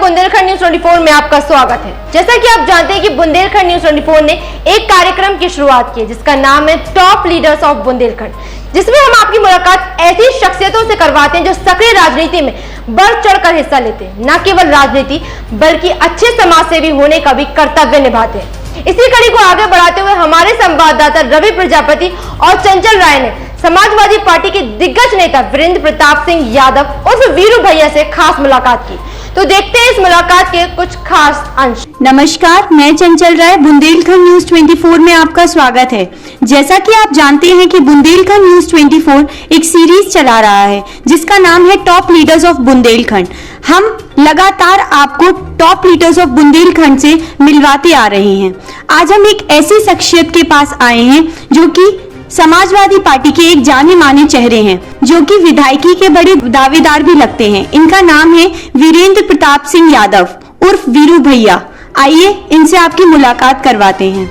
Bundelkhand news 24 में आपका स्वागत है। जैसा कि आप जानते हैं कि बुंदेलखंड न्यूज 24 ने एक कार्यक्रम की शुरुआत की है जिसका नाम है टॉप लीडर्स ऑफ बुंदेलखंड, जिसमें हम आपकी मुलाकात ऐसी शख्सियतों से करवाते हैं जो सक्रिय राजनीति में बढ़ चढ़कर हिस्सा लेते हैं, न केवल राजनीति बल्कि अच्छे समाज सेवी होने का भी कर्तव्य निभाते हैं। इसी कड़ी को आगे बढ़ाते हुए हमारे संवाददाता रवि प्रजापति और चंचल राय ने समाजवादी पार्टी के दिग्गज नेता वीरेंद्र प्रताप सिंह यादव उर्फ वीरू भैया से खास मुलाकात की। तो देखते हैं इस मुलाकात के कुछ खास अंश। नमस्कार, मैं चंचल राय, बुंदेलखंड न्यूज 24 में आपका स्वागत है। जैसा कि आप जानते हैं कि बुंदेलखंड न्यूज 24 एक सीरीज चला रहा है जिसका नाम है टॉप लीडर्स ऑफ बुंदेलखंड। हम लगातार आपको टॉप लीडर्स ऑफ बुंदेलखंड से मिलवाते आ रहे हैं। आज हम एक ऐसी शख्सियत के पास आए हैं जो कि समाजवादी पार्टी के एक जाने माने चेहरे हैं, जो कि विधायकी के बड़े दावेदार भी लगते हैं। इनका नाम है वीरेंद्र प्रताप सिंह यादव उर्फ वीरू भैया। आइए इनसे आपकी मुलाकात करवाते हैं।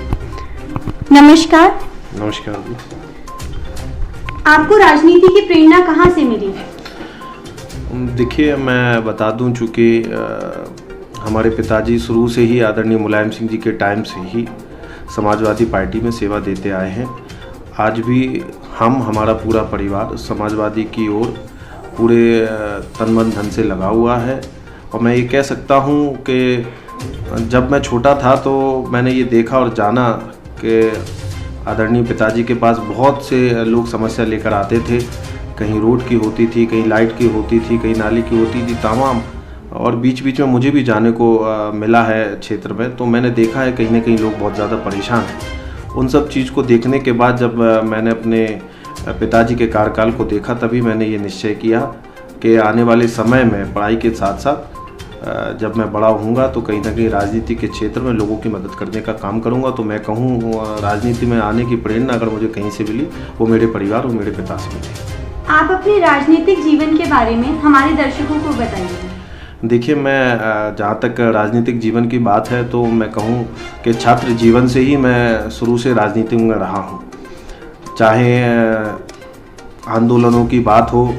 नमस्कार। नमस्कार। आपको राजनीति की प्रेरणा कहाँ से मिली? देखिए, मैं बता दूं, चूँकि हमारे पिताजी शुरू से ही आदरणीय मुलायम सिंह जी के टाइम से ही समाजवादी पार्टी में सेवा देते आए हैं। आज भी हमारा पूरा परिवार समाजवादी की ओर पूरे तन मन धन से लगा हुआ है। और मैं ये कह सकता हूँ कि जब मैं छोटा था तो मैंने ये देखा और जाना कि आदरणीय पिताजी के पास बहुत से लोग समस्या लेकर आते थे। कहीं रोड की होती थी, कहीं लाइट की होती थी, कहीं नाली की होती थी, तमाम। और बीच बीच में मुझे भी जाने को मिला है क्षेत्र में, तो मैंने देखा है कहीं ना कहीं लोग बहुत ज़्यादा परेशान हैं। उन सब चीज़ को देखने के बाद जब मैंने अपने पिताजी के कार्यकाल को देखा, तभी मैंने ये निश्चय किया कि आने वाले समय में पढ़ाई के साथ साथ जब मैं बड़ा होऊंगा तो कहीं ना कहीं राजनीति के क्षेत्र में लोगों की मदद करने का काम करूंगा। तो मैं कहूँ राजनीति में आने की प्रेरणा अगर मुझे कहीं से मिली, वो मेरे परिवार और मेरे पिता से मिली। आप अपने राजनीतिक जीवन के बारे में हमारे दर्शकों को बताइए। देखिए, मैं जहाँ तक राजनीतिक जीवन की बात है तो मैं कहूँ कि छात्र जीवन से ही मैं शुरू से राजनीति में रहा हूँ। चाहे आंदोलनों की बात हो,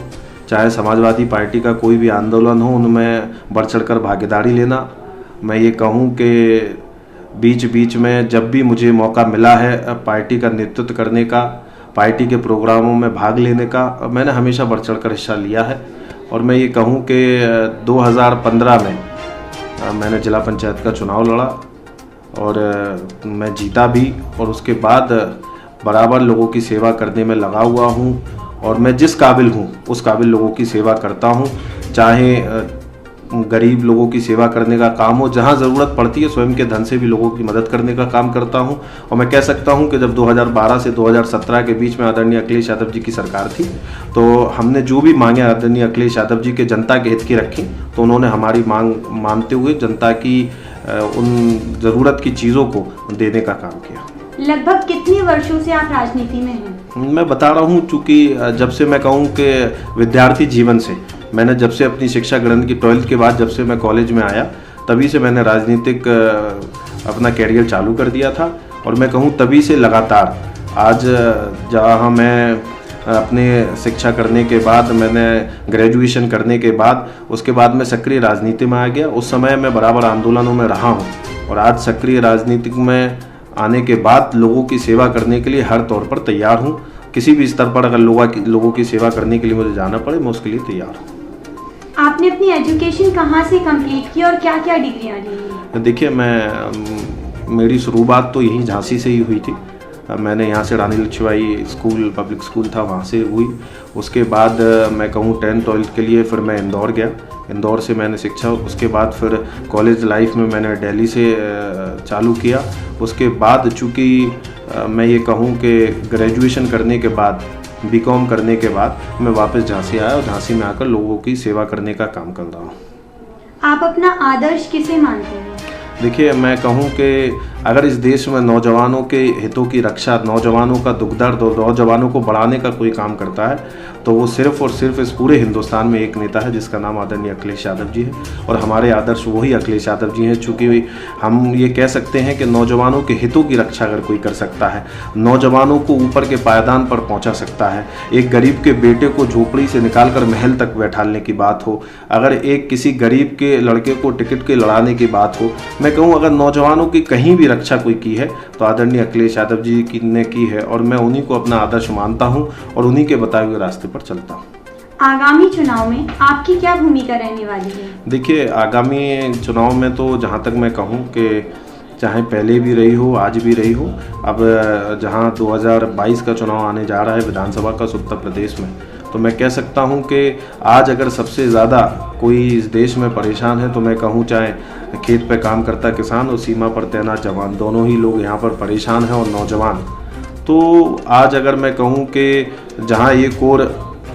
चाहे समाजवादी पार्टी का कोई भी आंदोलन हो, उनमें बढ़ चढ़कर भागीदारी लेना। मैं ये कहूँ कि बीच बीच में जब भी मुझे मौका मिला है पार्टी का नेतृत्व करने का, पार्टी के प्रोग्रामों में भाग लेने का, मैंने हमेशा बढ़ चढ़कर हिस्सा लिया है। और मैं ये कहूँ कि 2015 में मैंने जिला पंचायत का चुनाव लड़ा और मैं जीता भी। और उसके बाद बराबर लोगों की सेवा करने में लगा हुआ हूँ और मैं जिस काबिल हूँ उस काबिल लोगों की सेवा करता हूँ। चाहे गरीब लोगों की सेवा करने का काम हो, जहाँ ज़रूरत पड़ती है स्वयं के धन से भी लोगों की मदद करने का काम करता हूँ। और मैं कह सकता हूँ कि जब 2012 से 2017 के बीच में आदरणीय अखिलेश यादव जी की सरकार थी, तो हमने जो भी मांगे आदरणीय अखिलेश यादव जी के जनता के हित की रखी, तो उन्होंने हमारी मांग मानते हुए जनता की उन ज़रूरत की चीज़ों को देने का काम किया। लगभग कितने वर्षों से आप राजनीति में हैं? मैं बता रहा हूँ, चूँकि जब से मैं कहूँ कि विद्यार्थी जीवन से, मैंने जब से अपनी शिक्षा ग्रहण की 12th के बाद जब से मैं कॉलेज में आया, तभी से मैंने राजनीतिक अपना कैरियर चालू कर दिया था। और मैं कहूँ तभी से लगातार आज जहाँ मैं अपने शिक्षा करने के बाद, मैंने ग्रेजुएशन करने के बाद, उसके बाद मैं सक्रिय राजनीति में आ गया। उस समय मैं बराबर आंदोलनों में रहा हूँ और आज सक्रिय राजनीतिक में आने के बाद लोगों की सेवा करने के लिए हर तौर पर तैयार हूँ। किसी भी स्तर पर अगर लोगों की सेवा करने के लिए मुझे जाना पड़े, मैं उसके लिए तैयार हूँ। आपने अपनी एजुकेशन कहाँ से कंप्लीट की और क्या क्या डिग्रियाँ ली? देखिए, मेरी शुरुआत तो यहीं झांसी से ही हुई थी। मैंने यहाँ से रानी लक्ष्मीबाई स्कूल, पब्लिक स्कूल था, वहाँ से हुई। उसके बाद मैं कहूँ 10th 12th के लिए फिर मैं इंदौर गया। इंदौर से मैंने शिक्षा, उसके बाद फिर कॉलेज लाइफ में मैंने दिल्ली से चालू किया। उसके बाद चूँकि मैं ये कहूँ कि ग्रेजुएशन करने के बाद, बीकॉम करने के बाद मैं वापस झांसी आया और झांसी में आकर लोगों की सेवा करने का काम कर रहा हूँ। आप अपना आदर्श किसे मानते हैं? देखिए, मैं कहूँ कि अगर इस देश में नौजवानों के हितों की रक्षा, नौजवानों का दुख दर्द और नौजवानों को बढ़ाने का कोई काम करता है तो वो सिर्फ और सिर्फ इस पूरे हिंदुस्तान में एक नेता है जिसका नाम आदरणीय अखिलेश यादव जी है। और हमारे आदर्श वही अखिलेश यादव जी हैं, चूँकि हम ये कह सकते हैं कि नौजवानों के हितों की रक्षा अगर कोई कर सकता है, नौजवानों को ऊपर के पायदान पर पहुंचा सकता है, एक गरीब के बेटे को झोपड़ी से निकालकर महल तक बैठाने की बात हो, अगर एक किसी गरीब के लड़के को टिकट के लड़ाने की बात हो, मैं कहूँ अगर नौजवानों की कहीं भी रक्षा कोई की है तो आदरणीय अखिलेश यादव जी ने की है। और मैं उन्हीं को अपना आदर्श मानता हूँ और उन्हीं के बताए हुए रास्ते पर चलता हूँ। आगामी चुनाव में आपकी क्या भूमिका रहने वाली है? देखिए, आगामी चुनाव में तो जहाँ तक मैं कहूँ कि चाहे पहले भी रही हो, आज भी रही हो, अब जहाँ 2022 का चुनाव आने जा रहा है विधानसभा का उत्तर प्रदेश में, तो मैं कह सकता हूँ कि आज अगर सबसे ज़्यादा कोई इस देश में परेशान है तो मैं कहूँ चाहे खेत पे काम करता किसान और सीमा पर तैनात जवान, दोनों ही लोग यहाँ पर परेशान हैं और नौजवान। तो आज अगर मैं कहूँ कि जहाँ एक और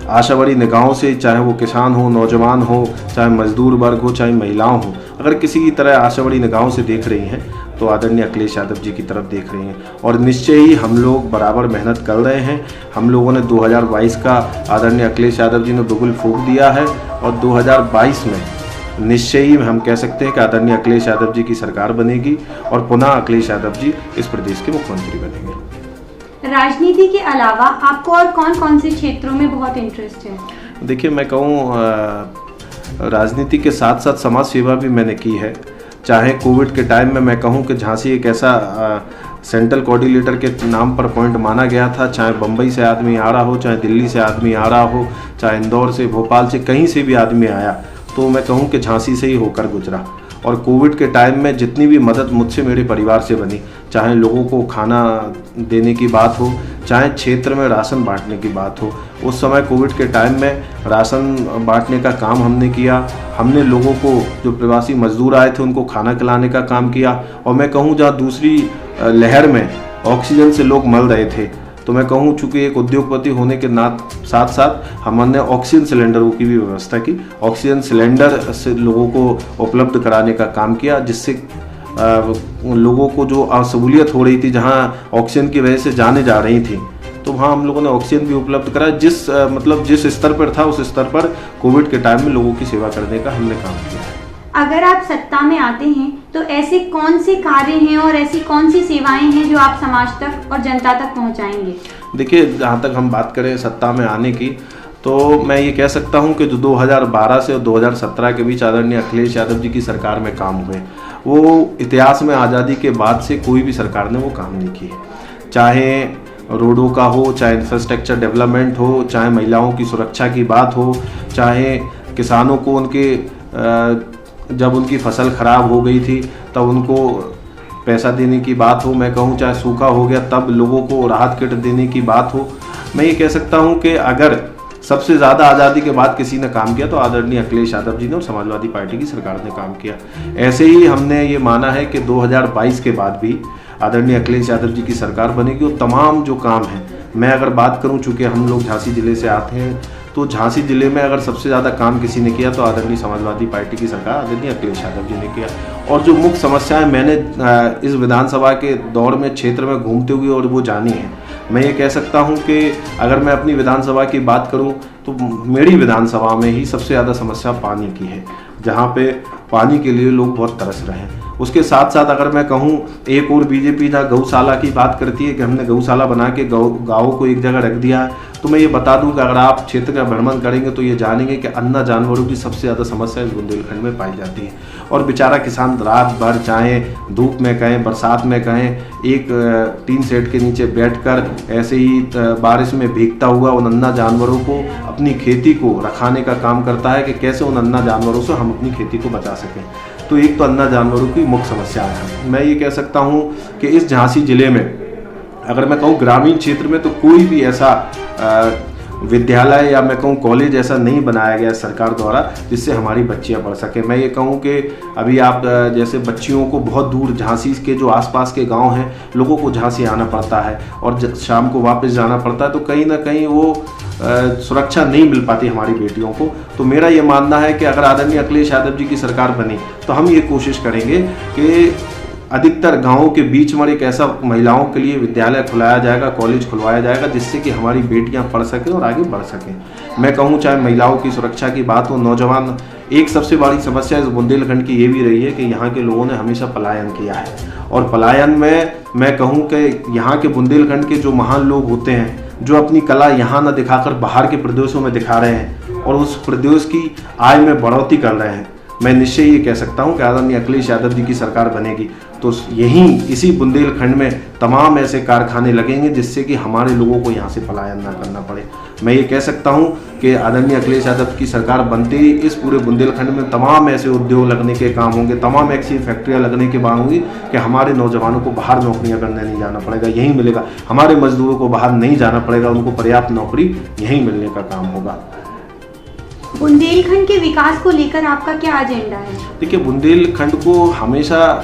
आशावादी निगाहों से, चाहे वो किसान हो, नौजवान हो, चाहे मजदूर वर्ग हो, चाहे महिलाओं हो, अगर किसी की तरह आशावादी निगाहों से देख रही हैं तो आदरणीय अखिलेश यादव जी की तरफ देख रही हैं। और निश्चय ही हम लोग बराबर मेहनत कर रहे हैं। हम लोगों ने 2022 का आदरणीय अखिलेश यादव जी ने बिल्कुल फूंक दिया है और 2022 में निश्चय ही हम कह सकते हैं कि आदरणीय अखिलेश यादव जी की सरकार बनेगी और पुनः अखिलेश यादव जी इस प्रदेश के मुख्यमंत्री बनेंगे। राजनीति के अलावा आपको और कौन कौन से क्षेत्रों में बहुत इंटरेस्ट है? देखिए, मैं कहूँ राजनीति के साथ साथ समाज सेवा भी मैंने की है। चाहे कोविड के टाइम में मैं कहूँ कि झांसी एक ऐसा सेंट्रल कोऑर्डिनेटर के नाम पर पॉइंट माना गया था, चाहे बम्बई से आदमी आ रहा हो, चाहे दिल्ली से आदमी आ रहा हो, चाहे इंदौर से, भोपाल से, कहीं से भी आदमी आया तो मैं कहूँ कि झांसी से ही होकर गुजरा। और कोविड के टाइम में जितनी भी मदद मुझसे मेरे परिवार से बनी, चाहे लोगों को खाना देने की बात हो, चाहे क्षेत्र में राशन बांटने की बात हो, उस समय कोविड के टाइम में राशन बांटने का काम हमने किया। हमने लोगों को, जो प्रवासी मजदूर आए थे, उनको खाना खिलाने का काम किया। और मैं कहूँ जहाँ दूसरी लहर में ऑक्सीजन से लोग मर रहे थे तो मैं कहूँ चूँकि एक उद्योगपति होने के साथ साथ हमने ऑक्सीजन सिलेंडरों की भी व्यवस्था की, ऑक्सीजन सिलेंडर से लोगों को उपलब्ध कराने का काम किया, जिससे लोगों को जो असहूलियत हो रही थी, जहाँ ऑक्सीजन की वजह से जाने जा रही थी, तो वहाँ हम लोगों ने ऑक्सीजन भी उपलब्ध कराया। जिस स्तर पर था उस स्तर पर कोविड के टाइम में लोगों की सेवा करने का हमने काम किया है। अगर आप सत्ता में आते हैं तो ऐसे कौन से कार्य हैं और ऐसी कौन सी सेवाएं हैं जो आप समाज तक और जनता तक पहुंचाएंगे? देखिए, जहाँ तक हम बात करें सत्ता में आने की, तो मैं ये कह सकता हूँ कि जो 2012 से और 2017 के बीच आदरणीय अखिलेश यादव जी की सरकार में काम हुए, वो इतिहास में आज़ादी के बाद से कोई भी सरकार ने वो काम नहीं किए। चाहे रोडों का हो, चाहे इंफ्रास्ट्रक्चर डेवलपमेंट हो, चाहे महिलाओं की सुरक्षा की बात हो, चाहे किसानों को उनके जब उनकी फसल खराब हो गई थी तब उनको पैसा देने की बात हो, मैं कहूँ चाहे सूखा हो गया तब लोगों को राहत किट देने की बात हो। मैं ये कह सकता हूँ कि अगर सबसे ज़्यादा आज़ादी के बाद किसी ने काम किया तो आदरणीय अखिलेश यादव जी ने और समाजवादी पार्टी की सरकार ने काम किया। ऐसे ही हमने ये माना है कि 2022 के बाद भी आदरणीय अखिलेश यादव जी की सरकार बनेगी और तमाम जो काम है, मैं अगर बात करूं, चूँकि हम लोग झांसी ज़िले से आते हैं, तो झांसी ज़िले में अगर सबसे ज़्यादा काम किसी ने किया तो आदरणीय समाजवादी पार्टी की सरकार आदरणीय अखिलेश यादव जी ने किया। और जो मुख्य समस्याएं मैंने इस विधानसभा के दौर में क्षेत्र में घूमते हुए और वो जानी है, मैं ये कह सकता हूँ कि अगर मैं अपनी विधानसभा की बात करूँ तो मेरी विधानसभा में ही सबसे ज़्यादा समस्या पानी की है, जहाँ पे पानी के लिए लोग बहुत तरस रहे हैं। उसके साथ साथ अगर मैं कहूँ, एक और बीजेपी जहाँ गौशाला की बात करती है कि हमने गौशाला बना के गाँवों को एक जगह रख दिया है, तो मैं ये बता दूं कि अगर आप क्षेत्र का भ्रमण करेंगे तो ये जानेंगे कि अन्ना जानवरों की सबसे ज़्यादा समस्या इस बुंदेलखंड में पाई जाती है। और बेचारा किसान रात भर, चाहे धूप में कहें, बरसात में कहें, एक टीन सेट के नीचे बैठकर ऐसे ही बारिश में भीगता हुआ उन अन्ना जानवरों को, अपनी खेती को रखाने का काम करता है कि कैसे उन अन्ना जानवरों से हम अपनी खेती को बचा सकें। तो एक तो अन्ना जानवरों की मुख्य समस्या है। मैं ये कह सकता हूँ कि इस झांसी जिले में अगर मैं कहूँ ग्रामीण क्षेत्र में तो कोई भी ऐसा विद्यालय या मैं कहूँ कॉलेज ऐसा नहीं बनाया गया सरकार द्वारा जिससे हमारी बच्चियाँ पढ़ सकें। मैं ये कहूँ कि अभी आप जैसे बच्चियों को बहुत दूर झांसी के जो आसपास के गांव हैं, लोगों को झांसी आना पड़ता है और शाम को वापस जाना पड़ता है, तो कहीं ना कहीं वो सुरक्षा नहीं मिल पाती हमारी बेटियों को। तो मेरा ये मानना है कि अगर आदरणीय अखिलेश यादव जी की सरकार बनी तो हम ये कोशिश करेंगे कि अधिकतर गांवों के बीच में एक ऐसा महिलाओं के लिए विद्यालय खुलाया जाएगा, कॉलेज खुलवाया जाएगा, जिससे कि हमारी बेटियां पढ़ सकें और आगे बढ़ सकें। मैं कहूँ चाहे महिलाओं की सुरक्षा की बात हो, नौजवान, एक सबसे बड़ी समस्या इस बुंदेलखंड की ये भी रही है कि यहाँ के लोगों ने हमेशा पलायन किया है, और पलायन में मैं कहूँ कि यहाँ के बुंदेलखंड के जो महान लोग होते हैं, जो अपनी कला यहाँ न दिखाकर बाहर के प्रदेशों में दिखा रहे हैं और उस प्रदेश की आय में बढ़ोतरी कर रहे हैं, मैं निश्चय ये कह सकता हूँ कि आदरणीय अखिलेश यादव जी की सरकार बनेगी तो यहीं इसी बुंदेलखंड में तमाम ऐसे कारखाने लगेंगे जिससे कि हमारे लोगों को यहाँ से पलायन ना करना पड़े। मैं ये कह सकता हूँ कि आदरणीय अखिलेश यादव की सरकार बनते ही इस पूरे बुंदेलखंड में तमाम ऐसे उद्योग लगने के काम होंगे, तमाम ऐसी फैक्ट्रियाँ लगने के बाद होंगी कि हमारे नौजवानों को बाहर नौकरियाँ करने नहीं जाना पड़ेगा, यहीं मिलेगा। हमारे मजदूरों को बाहर नहीं जाना पड़ेगा, उनको पर्याप्त नौकरी यहीं मिलने का काम होगा। बुंदेलखंड के विकास को लेकर आपका क्या एजेंडा है? देखिए, बुंदेलखंड को हमेशा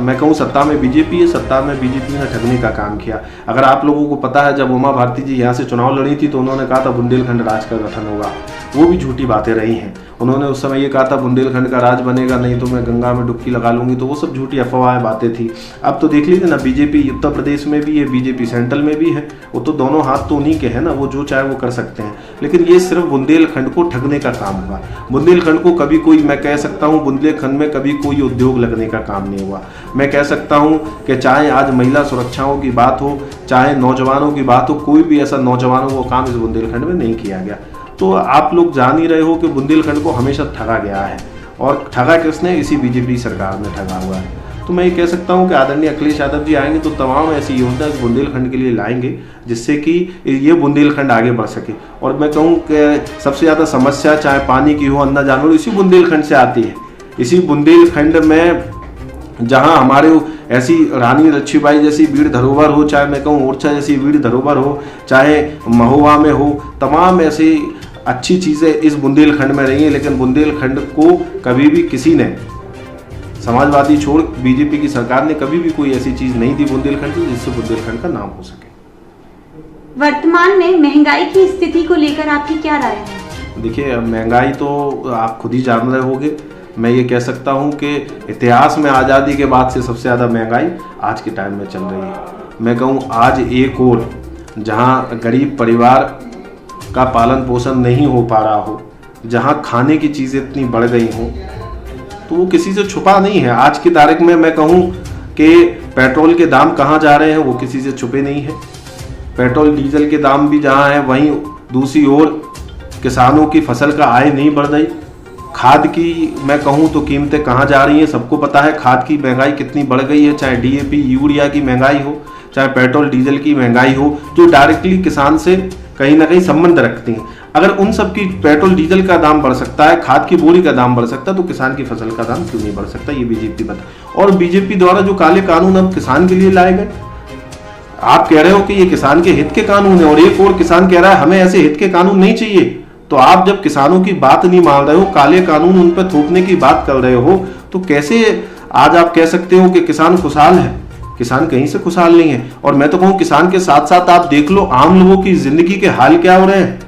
मैं कहूँ सत्ता में बीजेपी है, सत्ता में बीजेपी ने ठगने का काम किया। अगर आप लोगों को पता है, जब उमा भारती जी यहाँ से चुनाव लड़ी थी तो उन्होंने कहा था बुंदेलखंड राज का गठन होगा, वो भी झूठी बातें रही हैं। उन्होंने उस समय ये कहा था बुंदेलखंड का राज बनेगा, नहीं तो मैं गंगा में डुबकी लगा लूंगी, तो वो सब झूठी अफवाह बातें थी। अब तो देख लीजिए ना, बीजेपी उत्तर प्रदेश में भी है, बीजेपी सेंट्रल में भी है, वो तो दोनों हाथ तो उन्हीं के हैं ना, वो जो चाहे वो कर सकते हैं। लेकिन ये सिर्फ बुंदेलखंड को ठगने का काम हुआ। बुंदेलखंड को कभी कोई, मैं कह सकता हूँ बुंदेलखंड में कभी कोई उद्योग लगने का काम नहीं हुआ। मैं कह सकता हूँ कि चाहे आज महिला सुरक्षाओं की बात हो, चाहे नौजवानों की बात हो, कोई भी ऐसा नौजवानों को काम इस बुंदेलखंड में नहीं किया गया। तो आप लोग जान ही रहे हो कि बुंदेलखंड को हमेशा ठगा गया है, और ठगा किसने? इसी बीजेपी सरकार ने ठगा हुआ है। तो मैं ये कह सकता हूँ कि आदरणीय अखिलेश यादव जी आएंगे तो तमाम ऐसी योजना इस बुंदेलखंड के लिए लाएंगे जिससे कि ये बुंदेलखंड आगे बढ़ सके। और मैं कहूँ कि सबसे ज़्यादा समस्या चाहे पानी की हो, अन्न जानवर, इसी बुंदेलखंड से आती है। इसी बुंदेलखंड में जहाँ हमारे ऐसी रानी लक्ष्मीबाई जैसी वीर धरोहर हो, चाहे मैं कहूँ ओरछा जैसी वीर धरोहर हो, चाहे महोबा में हो, तमाम ऐसी अच्छी चीज़ें इस बुंदेलखंड में रही हैं। लेकिन बुंदेलखंड को कभी भी किसी ने, समाजवादी छोड़ बीजेपी की सरकार ने कभी भी कोई ऐसी चीज़ नहीं दी बुंदेलखंड की जिससे बुंदेलखंड का नाम हो सके। वर्तमान में महंगाई की स्थिति को लेकर आपकी क्या राय है? देखिए, महंगाई तो आप खुद ही जान रहे होंगे। मैं ये कह सकता हूँ कि इतिहास में आज़ादी के बाद से सबसे ज़्यादा महंगाई आज के टाइम में चल रही है। मैं कहूँ आज एक और जहाँ गरीब परिवार का पालन पोषण नहीं हो पा रहा हो, जहाँ खाने की चीज़ें इतनी बढ़ गई हों, तो वो किसी से छुपा नहीं है। आज की तारीख में मैं कहूँ कि पेट्रोल के दाम कहाँ जा रहे हैं वो किसी से छुपे नहीं है। पेट्रोल डीजल के दाम भी जहाँ हैं, वहीं दूसरी ओर किसानों की फसल का आय नहीं बढ़ रही। खाद की मैं कहूँ तो कीमतें कहाँ जा रही हैं, सबको पता है। खाद की महंगाई कितनी बढ़ गई है, चाहे डीएपी यूरिया की महंगाई हो, चाहे पेट्रोल डीजल की महंगाई हो, जो डायरेक्टली किसान से कहीं ना कहीं संबंध रखती हैं। अगर उन सब की पेट्रोल डीजल का दाम बढ़ सकता है, खाद की बोरी का दाम बढ़ सकता है, तो किसान की फसल का दाम क्यों नहीं बढ़ सकता? ये बीजेपी बता। और बीजेपी द्वारा जो काले कानून अब किसान के लिए लाए गए, आप कह रहे हो कि ये किसान के हित के कानून है, और एक और किसान कह रहा है हमें ऐसे हित के कानून नहीं चाहिए। तो आप जब किसानों की बात नहीं मान रहे हो, काले कानून उन पर थोपने की बात कर रहे हो, तो कैसे आज आप कह सकते हो कि किसान खुशहाल है? किसान कहीं से खुशहाल नहीं है। और मैं तो कहूँ किसान के साथ साथ आप देख लो आम लोगों की जिंदगी के हाल क्या हो रहे हैं।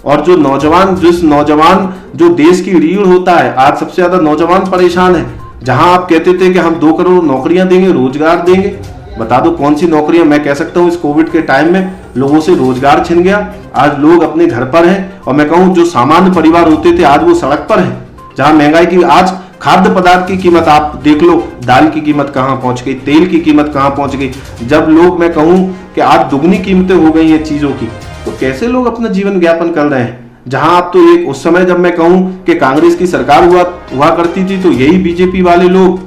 और जो नौजवान जो देश की रीढ़ होता है, आज सबसे ज्यादा नौजवान परेशान है। जहां आप कहते थे कि हम 2 करोड़ नौकरियां देंगे, रोजगार देंगे, बता दो कौन सी नौकरियां? मैं कह सकता हूं इस कोविड के टाइम में लोगों से रोजगार छिन गया। आज लोग अपने घर पर हैं, और मैं कहूं जो सामान्य परिवार होते थे आज वो सड़क पर हैं। जहां महंगाई की, आज खाद्य पदार्थ की कीमत आप देख लो, दाल की कीमत कहां पहुंच गई, तेल की कीमत कहां पहुंच गई। जब लोग, मैं कहूं कि आज दुगनी कीमतें हो गई हैं चीजों की, तो कैसे लोग अपना जीवन यापन कर रहे हैं? जहां आप तो एक उस समय जब मैं कहूं कि कांग्रेस की सरकार हुआ करती थी, तो यही बीजेपी वाले लोग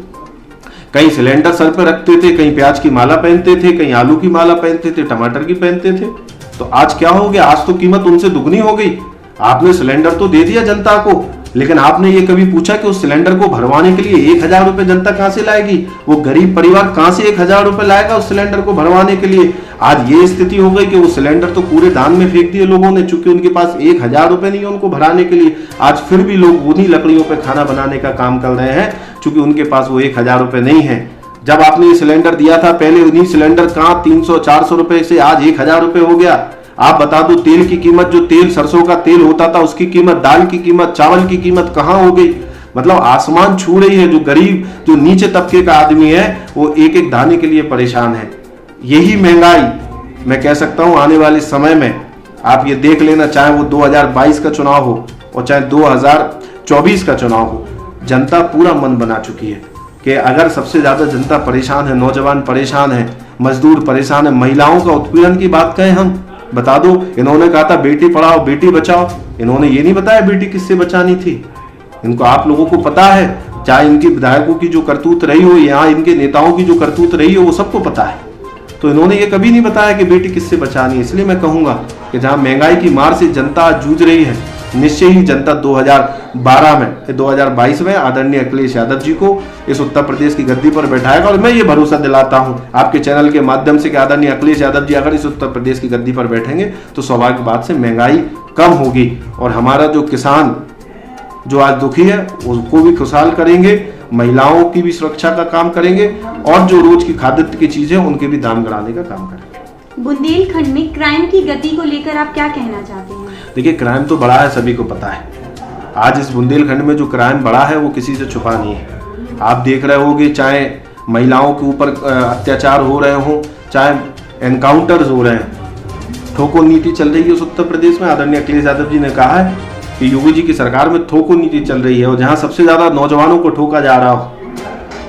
कहीं सिलेंडर सर पे रखते थे, कहीं प्याज की माला पहनते थे, कहीं आलू की माला पहनते थे, टमाटर की पहनते थे। तो आज क्या हो गया? आज तो कीमत उनसे दुगनी हो गई। आपने सिलेंडर तो दे दिया जनता को, लेकिन आपने ये कभी पूछा कि उस सिलेंडर को भरवाने के लिए 1000 रुपए जनता कहां से लाएगी? वो गरीब परिवार कहां से 1000 रुपए लाएगा उस सिलेंडर को भरवाने के लिए? आज ये स्थिति हो गई कि वो सिलेंडर तो पूरे दान में फेंक दिए लोगों ने, चूंकि उनके पास 1000 रुपए नहीं है उनको भराने के लिए। आज फिर भी लोग उन्हीं लकड़ियों पे खाना बनाने का काम कर रहे हैं, चूंकि उनके पास वो 1000 रुपए नहीं है। जब आपने ये सिलेंडर दिया था, पहले उन्हीं सिलेंडर कहां 300-400 रुपए से आज 1000 रुपए हो गया। आप बता दो तेल की कीमत, जो तेल सरसों का तेल होता था उसकी कीमत, दाल की कीमत, चावल की कीमत कहां हो गई? मतलब आसमान छू रही है। जो गरीब, जो नीचे तबके का आदमी है, वो एक एक दाने के लिए परेशान है। यही महंगाई मैं कह सकता हूं आने वाले समय में आप ये देख लेना, चाहे वो 2022 का चुनाव हो और चाहे 2024 का चुनाव हो, जनता पूरा मन बना चुकी है कि अगर सबसे ज्यादा जनता परेशान है, नौजवान परेशान है, मजदूर परेशान है, महिलाओं का उत्पीड़न की बात कहें हम, बता दो, इन्होंने कहा था बेटी पढ़ाओ बेटी बचाओ, इन्होंने ये नहीं बताया बेटी किससे बचानी थी। इनको आप लोगों को पता है, चाहे इनकी विधायकों की जो करतूत रही हो, यहाँ इनके नेताओं की जो करतूत रही हो, वो सबको पता है। तो इन्होंने ये कभी नहीं बताया कि बेटी किससे बचानी है। इसलिए मैं कहूंगा कि जहां महंगाई की मार से जनता जूझ रही है, निश्चय ही जनता 2022 में आदरणीय अखिलेश यादव जी को इस उत्तर प्रदेश की गद्दी पर बैठाएगा। और मैं ये भरोसा दिलाता हूं आपके चैनल के माध्यम से कि आदरणीय अखिलेश यादव जी अगर इस उत्तर प्रदेश की गद्दी पर बैठेंगे तो सौभाग्य बात से महंगाई कम होगी और हमारा जो किसान जो आज दुखी है उसको भी खुशहाल करेंगे, महिलाओं की भी सुरक्षा का काम करेंगे और जो रोज की खाद्य की चीजें उनके भी दाम गिराने का काम करेंगे। बुंदेलखंड में क्राइम की गति को लेकर आप क्या कहना चाहते हैं? देखिए, क्राइम तो बढ़ा है, सभी को पता है। आज इस बुंदेलखंड में जो क्राइम बढ़ा है वो किसी से छुपा नहीं है। आप देख रहे होंगे, चाहे महिलाओं के ऊपर अत्याचार हो रहे हो, चाहे एनकाउंटर्स हो रहे हैं, ठोको नीति चल रही है उस उत्तर प्रदेश में। आदरणीय अखिलेश यादव जी ने कहा है कि योगी जी की सरकार में ठोको नीति चल रही है और जहां सबसे ज्यादा नौजवानों को ठोका जा रहा हो।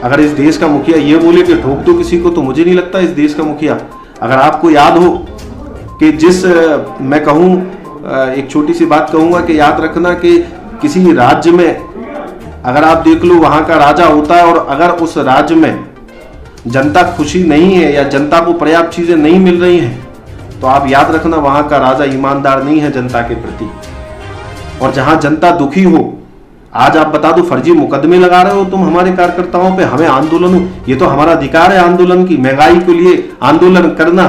अगर इस देश का मुखिया ये बोले कि ठोक दो किसी को, तो मुझे नहीं लगता इस देश का मुखिया, अगर आपको याद हो कि मैं कहूँ एक छोटी सी बात कहूंगा कि याद रखना कि किसी राज्य में अगर आप देख लो वहां का राजा होता है और अगर उस राज्य में जनता खुशी नहीं है या जनता को पर्याप्त चीजें नहीं मिल रही हैं, तो आप याद रखना वहां का राजा ईमानदार नहीं है जनता के प्रति। और जहां जनता दुखी हो, आज आप बता दो फर्जी मुकदमे लगा रहे हो तुम हमारे कार्यकर्ताओं पे, हमें आंदोलन, ये तो हमारा अधिकार है आंदोलन की, महंगाई के लिए आंदोलन करना।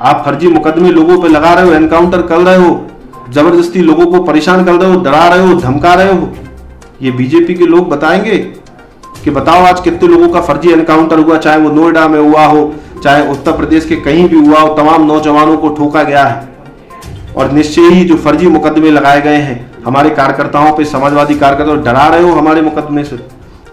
आप फर्जी मुकदमे लोगों पे लगा रहे हो, एनकाउंटर कर रहे हो, जबरदस्ती लोगों को परेशान कर रहे हो, डरा रहे हो, धमका रहे हो। ये बीजेपी के लोग बताएंगे कि बताओ आज कितने लोगों का फर्जी एनकाउंटर हुआ, चाहे वो नोएडा में हुआ हो, चाहे उत्तर प्रदेश के कहीं भी हुआ हो, तमाम नौजवानों को ठोका गया है। और निश्चय ही जो फर्जी मुकदमे लगाए गए हैं हमारे कार्यकर्ताओं पे, समाजवादी कार्यकर्ता डरा रहे हो हमारे मुकदमे से।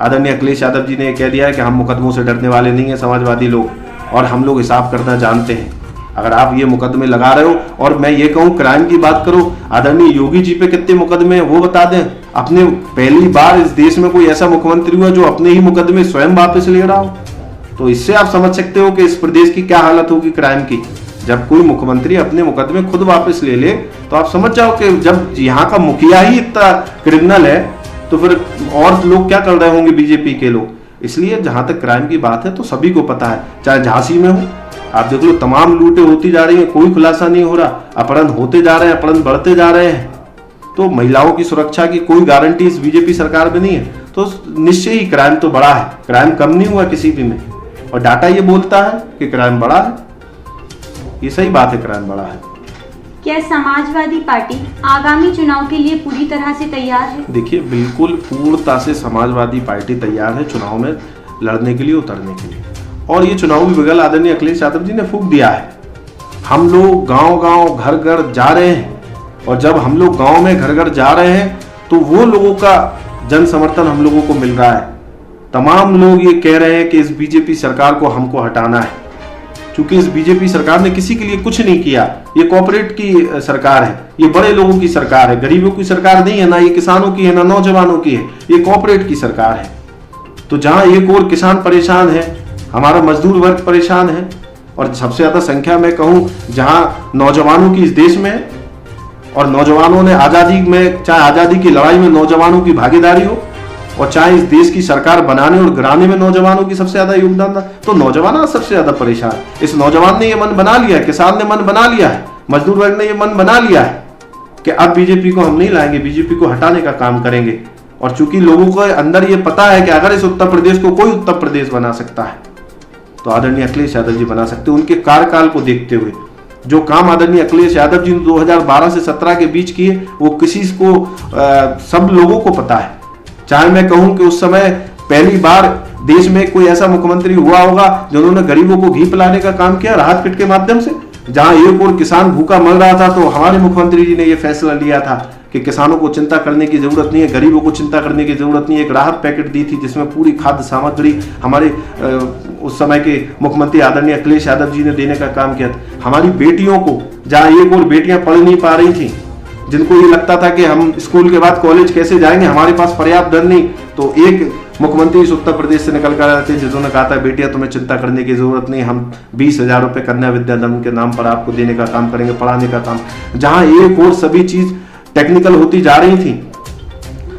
आदरणीय अखिलेश यादव जी ने कह दिया है कि हम मुकदमों से डरने वाले नहीं है समाजवादी लोग, और हम लोग हिसाब करना जानते हैं। अगर आप ये मुकदमे लगा रहे हो, और मैं ये कहूँ क्राइम की बात करो, आदरणीय योगी जी पे कितने मुकदमे हैं वो बता दें। अपने पहली बार इस देश में कोई ऐसा मुख्यमंत्री हुआ जो अपने ही मुकदमे स्वयं वापस ले रहा हो, तो इससे आप समझ सकते हो कि इस प्रदेश की क्या हालत होगी क्राइम की। जब कोई मुख्यमंत्री अपने मुकदमे खुद वापस ले ले तो आप समझ जाओ कि जब यहाँ का मुखिया ही इतना क्रिमिनल है तो फिर और लोग क्या कर रहे होंगे बीजेपी के लोग। इसलिए जहां तक क्राइम की बात है तो सभी को पता है, चाहे झांसी में हो, आप देख लो तमाम लूटें होती जा रही है, कोई खुलासा नहीं हो रहा, अपहरण होते जा रहे हैं, अपहरण बढ़ते जा रहे हैं। तो महिलाओं की सुरक्षा की कोई गारंटी इस बीजेपी सरकार में नहीं है, तो निश्चय ही क्राइम तो बढ़ा है, क्राइम कम नहीं हुआ किसी भी में। और डाटा ये बोलता है कि क्राइम बढ़ा है, ये सही बात है, क्राइम बढ़ा है। क्या समाजवादी पार्टी आगामी चुनाव के लिए पूरी तरह से तैयार है? देखिए, बिल्कुल पूर्णता से समाजवादी पार्टी तैयार है चुनाव में लड़ने के लिए, उतरने के लिए। और ये चुनावी बिगल आदरणीय अखिलेश यादव जी ने फूंक दिया है। हम लोग गांव-गांव, घर-घर जा रहे हैं, और जब हम लोग गांव में घर-घर जा रहे हैं तो वो लोगों का जन समर्थन हम लोगों को मिल रहा है। तमाम लोग ये कह रहे हैं कि इस बीजेपी सरकार को हमको हटाना है, क्योंकि इस बीजेपी सरकार ने किसी के लिए कुछ नहीं किया। ये कॉर्पोरेट की सरकार है, ये बड़े लोगों की सरकार है, गरीबों की सरकार नहीं है, ना ये किसानों की है, ना नौजवानों की है, ये कॉर्पोरेट की सरकार है। तो जहां एक और किसान परेशान है, हमारा मजदूर वर्ग परेशान है, और सबसे ज्यादा संख्या में कहूं जहां नौजवानों की इस देश में है, और नौजवानों ने आजादी में, चाहे आजादी की लड़ाई में नौजवानों की भागीदारी हो, और चाहे इस देश की सरकार बनाने और गिराने में नौजवानों की सबसे ज्यादा योगदान था, तो नौजवान आज सबसे ज्यादा परेशान। इस नौजवान ने ये मन बना लिया है, किसान ने मन बना लिया है, मजदूर वर्ग ने ये मन बना लिया है कि अब बीजेपी को हम नहीं लाएंगे, बीजेपी को हटाने का काम करेंगे। और चूंकि लोगों को अंदर ये पता है कि अगर इस उत्तर प्रदेश को कोई उत्तर प्रदेश बना सकता है तो आदरणीय अखिलेश यादव जी बना सकते हैं। उनके कार्यकाल को देखते हुए जो काम आदरणीय अखिलेश यादव जी ने 2012 से 17 के बीच किए, वो किसी को सब लोगों को पता है। चाहे मैं कहूं कि उस समय पहली बार देश में कोई ऐसा मुख्यमंत्री हुआ होगा जिन्होंने गरीबों को घी पिलाने का काम किया राहत किट के माध्यम से। जहां एक और किसान भूखा मर रहा था तो हमारे मुख्यमंत्री जी ने यह फैसला लिया था कि किसानों को चिंता करने की ज़रूरत नहीं है, गरीबों को चिंता करने की ज़रूरत नहीं है। एक राहत पैकेट दी थी जिसमें पूरी खाद्य सामग्री हमारे उस समय के मुख्यमंत्री आदरणीय अखिलेश यादव जी ने देने का काम किया था। हमारी बेटियों को, जहाँ एक और बेटियां पढ़ नहीं पा रही थी, जिनको ये लगता था कि हम स्कूल के बाद कॉलेज कैसे जाएंगे, हमारे पास पर्याप्त धन नहीं, तो एक मुख्यमंत्री इस उत्तर प्रदेश से निकल कर आए थे जिन्होंने कहा था बेटियां तुम्हें चिंता करने की जरूरत नहीं, हम 20,000 रुपये कन्या विद्याधन के नाम पर आपको देने का काम करेंगे, पढ़ाने का काम। जहां एक और सभी चीज टेक्निकल होती जा रही थी।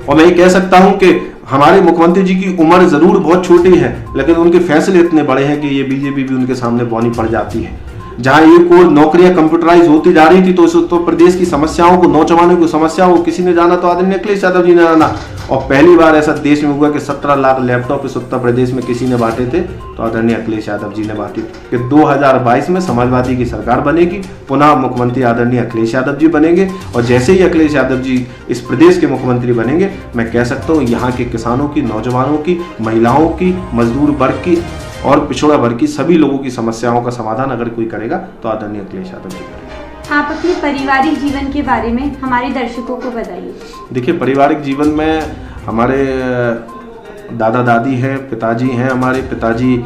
और मैं ये कह सकता हूं कि हमारे मुख्यमंत्री जी की उम्र जरूर बहुत छोटी है, लेकिन उनके फैसले इतने बड़े हैं कि ये बीजेपी भी उनके सामने बौनी पड़ जाती है। जहां एक और नौकरियां कंप्यूटराइज होती जा रही थी, तो इस उत्तर प्रदेश की समस्याओं को, नौजवानों की समस्याओं को किसी ने जाना तो आदरणीय अखिलेश यादव जी ने जाना। और पहली बार ऐसा देश में हुआ कि 17 लाख लैपटॉप इस उत्तर प्रदेश में किसी ने बांटे थे, तो आदरणीय अखिलेश यादव जी ने बांटे कि 2022 में समाजवादी की सरकार बनेगी, पुनः मुख्यमंत्री आदरणीय अखिलेश यादव जी बनेंगे। और जैसे ही अखिलेश यादव जी इस प्रदेश के मुख्यमंत्री बनेंगे, मैं कह सकता हूँ यहाँ के किसानों की, नौजवानों की, महिलाओं की, मजदूर वर्ग की और पिछड़ा वर्ग की सभी लोगों की समस्याओं का समाधान अगर कोई करेगा तो आदरणीय अखिलेश यादव जी करेंगे। आप अपने पारिवारिक जीवन के बारे में हमारे दर्शकों को बताइए। देखिए, पारिवारिक जीवन में हमारे दादा दादी हैं, पिताजी हैं। हमारे पिताजी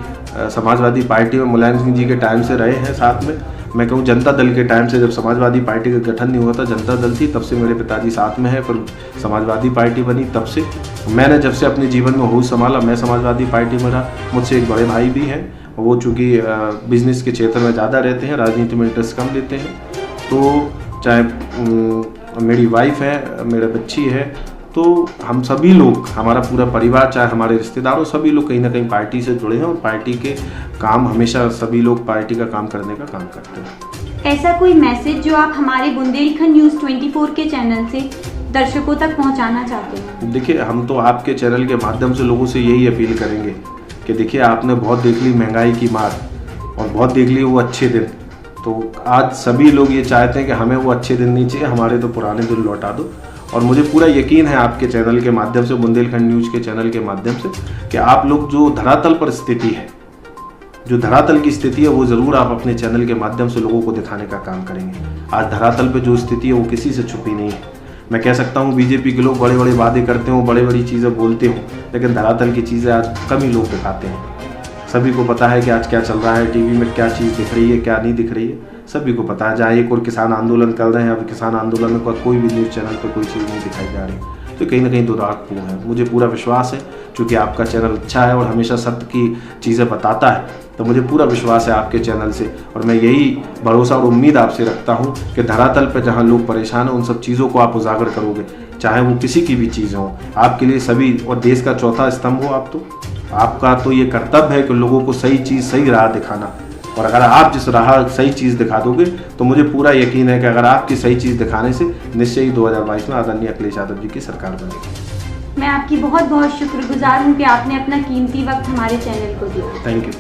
समाजवादी पार्टी में मुलायम सिंह जी के टाइम से रहे हैं साथ में। मैं कहूँ जनता दल के टाइम से, जब समाजवादी पार्टी का गठन नहीं हुआ था, जनता दल थी, तब से मेरे पिताजी साथ में है। फिर समाजवादी पार्टी बनी, तब से मैंने जब से अपने जीवन में होश संभाला, मैं समाजवादी पार्टी में रहा। मुझसे एक बड़े भाई भी हैं, वो चूँकि बिजनेस के क्षेत्र में ज़्यादा रहते हैं, राजनीति में इंटरेस्ट कम लेते हैं। तो चाहे मेरी वाइफ है, मेरे बच्ची है, तो हम सभी लोग, हमारा पूरा परिवार, चाहे हमारे रिश्तेदारों, सभी लोग कहीं ना कहीं पार्टी से जुड़े हैं और पार्टी के काम, हमेशा सभी लोग पार्टी का काम करने का काम करते हैं। ऐसा कोई मैसेज जो आप हमारे बुंदेलखंड न्यूज़ 24 के चैनल से दर्शकों तक पहुंचाना चाहते हैं? देखिए, हम तो आपके चैनल के माध्यम से लोगों से यही अपील करेंगे कि देखिए, आपने बहुत देख ली महंगाई की मार और बहुत देख ली वो अच्छे दिन। तो आज सभी लोग ये चाहते हैं कि हमें वो अच्छे दिन नहीं चाहिए, हमारे तो पुराने दिन लौटा दो। और मुझे पूरा यकीन है आपके चैनल के माध्यम से, बुंदेलखंड न्यूज़ के चैनल के माध्यम से, कि आप लोग जो धरातल पर स्थिति है, जो धरातल की स्थिति है, वो ज़रूर आप अपने चैनल के माध्यम से लोगों को दिखाने का काम करेंगे। आज धरातल पर जो स्थिति है वो किसी से छुपी नहीं है। मैं कह सकता हूँ बीजेपी के लोग बड़े बड़े वादे करते हो, बड़े बड़ी चीज़ें बोलते हो, लेकिन धरातल की चीज़ें आज कम ही लोग दिखाते हैं। सभी को पता है कि आज क्या चल रहा है, टीवी में क्या चीज़ दिख रही है, क्या नहीं दिख रही है, सभी को पता है। जहाँ एक और किसान आंदोलन कर रहे हैं, अब किसान आंदोलन में कोई भी न्यूज़ चैनल पर कोई चीज़ नहीं दिखाई जा रही, तो कहीं ना कहीं दुर्भाग्यपूर्ण है। मुझे पूरा विश्वास है, क्योंकि आपका चैनल अच्छा है और हमेशा सत्य की चीज़ें बताता है, तो मुझे पूरा विश्वास है आपके चैनल से। और मैं यही भरोसा और उम्मीद आपसे रखता हूँ कि धरातल पर जहाँ लोग परेशान हैं, उन सब चीज़ों को आप उजागर करोगे, चाहे वो किसी की भी चीज़ हो। आपके लिए सभी, और देश का चौथा स्तंभ हो आप, तो आपका तो ये कर्तव्य है कि लोगों को सही चीज़, सही राह दिखाना। और अगर आप जिस राह सही चीज़ दिखा दोगे, तो मुझे पूरा यकीन है कि अगर आपकी सही चीज़ दिखाने से निश्चय ही 2022 में आदरणीय अखिलेश यादव जी की सरकार बनेगी। मैं आपकी बहुत बहुत शुक्रगुजार हूँ कि आपने अपना कीमती वक्त हमारे चैनल को दिया। Thank you.